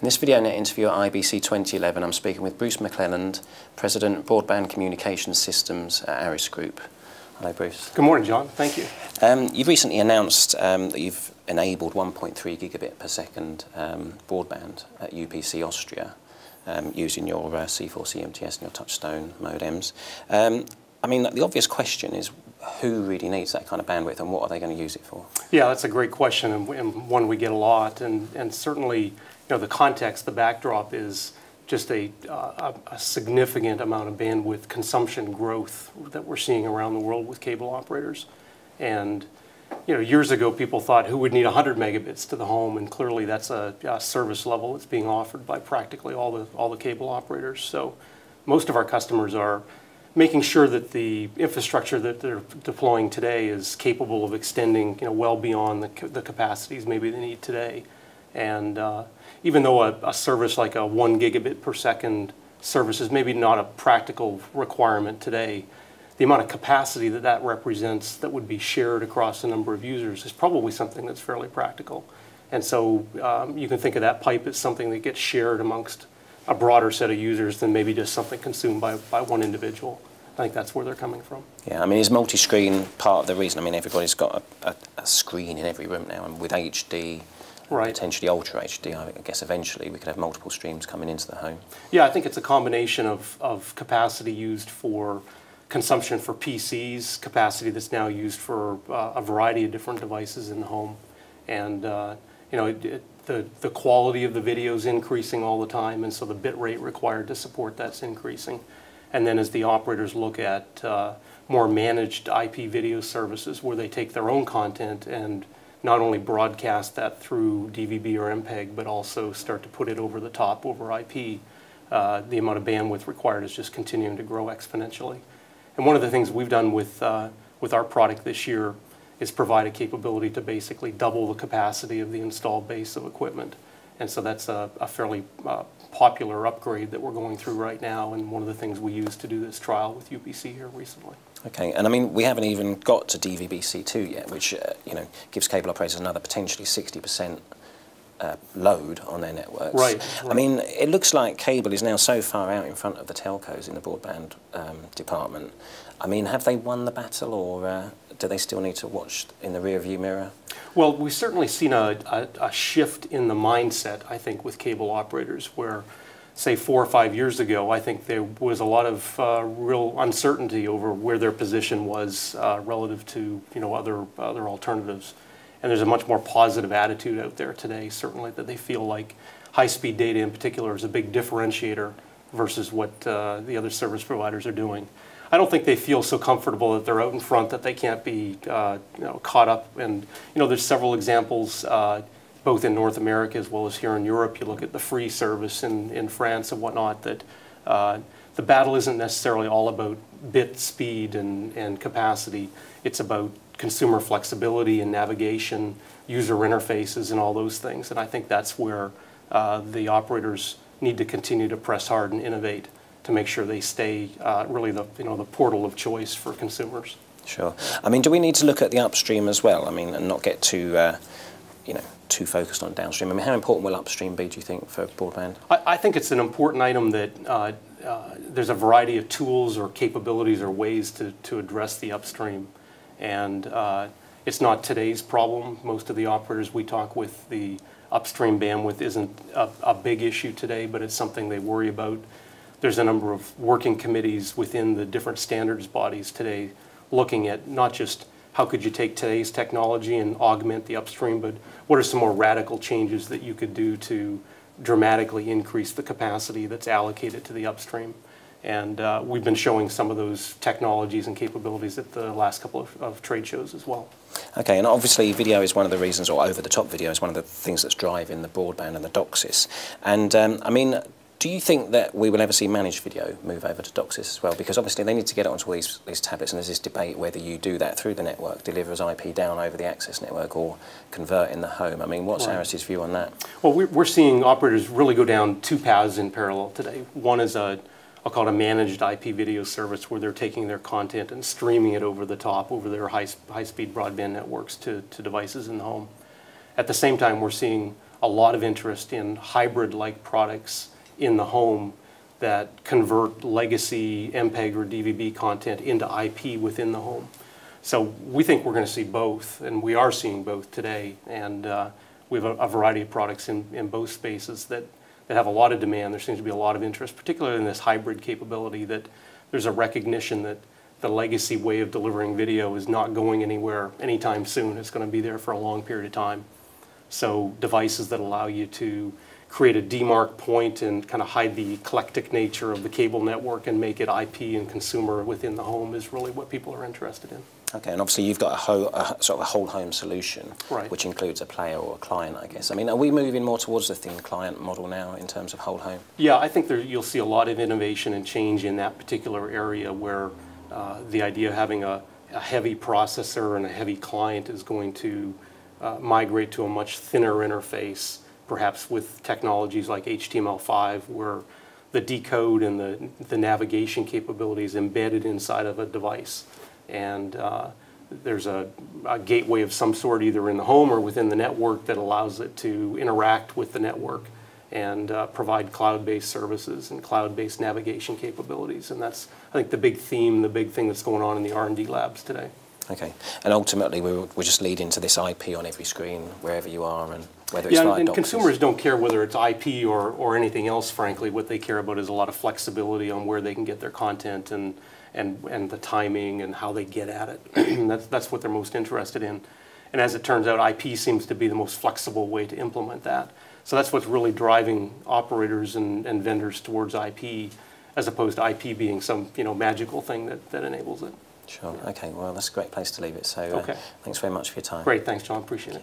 In this VideoNet interview at IBC 2011, I'm speaking with Bruce McClelland, President, Broadband Communications Systems at Aris Group. Hello, Bruce. Good morning, John. Thank you. You've recently announced that you've enabled 1.3 gigabit per second broadband at UPC Austria using your C4 CMTS and your touchstone modems. I mean, the obvious question is, who really needs that kind of bandwidth, and what are they going to use it for? Yeah, that's a great question, and one we get a lot. And certainly, you know, the context, the backdrop is just a significant amount of bandwidth consumption growth that we're seeing around the world with cable operators. And you know, years ago, people thought, who would need 100 megabits to the home? And clearly, that's a service level that's being offered by practically all the cable operators. So, most of our customers are making sure that the infrastructure that they're deploying today is capable of extending, you know, well beyond the capacities maybe they need today. And even though a service like a 1 gigabit per second service is maybe not a practical requirement today, the amount of capacity that that represents that would be shared across a number of users is probably something that's fairly practical. And so you can think of that pipe as something that gets shared amongst a broader set of users than maybe just something consumed by one individual. I think that's where they're coming from. Yeah, I mean, is multi-screen part of the reason? I mean, everybody's got a screen in every room now, and with HD, right, potentially Ultra HD, I guess eventually we could have multiple streams coming into the home. Yeah, I think it's a combination of capacity used for consumption for PCs, capacity that's now used for a variety of different devices in the home. And you know, the quality of the video is increasing all the time, and so the bit rate required to support that's increasing. And then as the operators look at more managed IP video services where they take their own content and not only broadcast that through DVB or MPEG, but also start to put it over the top over IP, the amount of bandwidth required is just continuing to grow exponentially. And one of the things we've done with our product this year is provide a capability to basically double the capacity of the installed base of equipment. And so that's a fairly popular upgrade that we're going through right now, and one of the things we used to do this trial with UPC here recently. Okay, and I mean, we haven't even got to DVB-C2 yet, which you know, gives cable operators another potentially 60% load on their networks. Right. I mean, it looks like cable is now so far out in front of the telcos in the broadband department. I mean, have they won the battle, or do they still need to watch in the rear-view mirror? Well, we've certainly seen a shift in the mindset, I think, with cable operators, where, say, 4 or 5 years ago, I think there was a lot of real uncertainty over where their position was relative to, you know, other alternatives. And there's a much more positive attitude out there today, certainly, that they feel like high-speed data in particular is a big differentiator versus what the other service providers are doing. I don't think they feel so comfortable that they're out in front that they can't be you know, caught up. And you know, there's several examples both in North America as well as here in Europe. You look at the free service in France and whatnot, that the battle isn't necessarily all about bit speed and capacity. It's about consumer flexibility and navigation, user interfaces, and all those things. And I think that's where the operators need to continue to press hard and innovate to make sure they stay really the portal of choice for consumers. Sure. I mean, do we need to look at the upstream as well? I mean, and not get too you know, too focused on downstream. I mean, how important will upstream be, do you think, for broadband? I think it's an important item that there's a variety of tools or capabilities or ways to address the upstream. And it's not today's problem. Most of the operators we talk with, the upstream bandwidth isn't a big issue today, but it's something they worry about. There's a number of working committees within the different standards bodies today looking at not just how could you take today's technology and augment the upstream, but what are some more radical changes that you could do to dramatically increase the capacity that's allocated to the upstream. And we've been showing some of those technologies and capabilities at the last couple of trade shows as well. Okay, and obviously video is one of the reasons, or over-the-top video is one of the things that's driving the broadband and the DOCSIS. And I mean, do you think that we will ever see managed video move over to DOCSIS as well? Because obviously they need to get it onto these tablets, and there's this debate whether you do that through the network, deliver as IP down over the access network, or convert in the home. I mean, what's Aris's view on that? Well, we're seeing operators really go down two paths in parallel today. One is I'll call it a managed IP video service, where they're taking their content and streaming it over the top, over their high-speed broadband networks to devices in the home. At the same time, we're seeing a lot of interest in hybrid-like products in the home that convert legacy MPEG or DVB content into IP within the home. So we think we're going to see both, and we are seeing both today. And we have a variety of products in both spaces that have a lot of demand. There seems to be a lot of interest, particularly in this hybrid capability, that there's a recognition that the legacy way of delivering video is not going anywhere anytime soon. It's going to be there for a long period of time. So devices that allow you to create a demarc point and kind of hide the eclectic nature of the cable network and make it IP and consumer within the home is really what people are interested in. Okay, and obviously you've got a sort of a whole home solution, right, which includes a player or a client, I guess. I mean, are we moving more towards the thin client model now in terms of whole home? Yeah, I think you'll see a lot of innovation and change in that particular area where the idea of having a heavy processor and a heavy client is going to migrate to a much thinner interface, perhaps with technologies like HTML5, where the decode and the navigation capability is embedded inside of a device. And there's a gateway of some sort either in the home or within the network that allows it to interact with the network and provide cloud-based services and cloud-based navigation capabilities. And that's, I think, the big theme, the big thing that's going on in the R&D labs today. Okay, and ultimately we're just leading to this IP on every screen, wherever you are, and whether it's via and DOCSIS. consumers don't care whether it's IP or anything else, frankly. What they care about is a lot of flexibility on where they can get their content and the timing and how they get at it. That's what they're most interested in. And as it turns out, IP seems to be the most flexible way to implement that. So that's what's really driving operators and vendors towards IP, as opposed to IP being some magical thing that enables it. Sure. Okay. Well, that's a great place to leave it. So, okay. Thanks very much for your time. Great. Thanks, John. Appreciate it.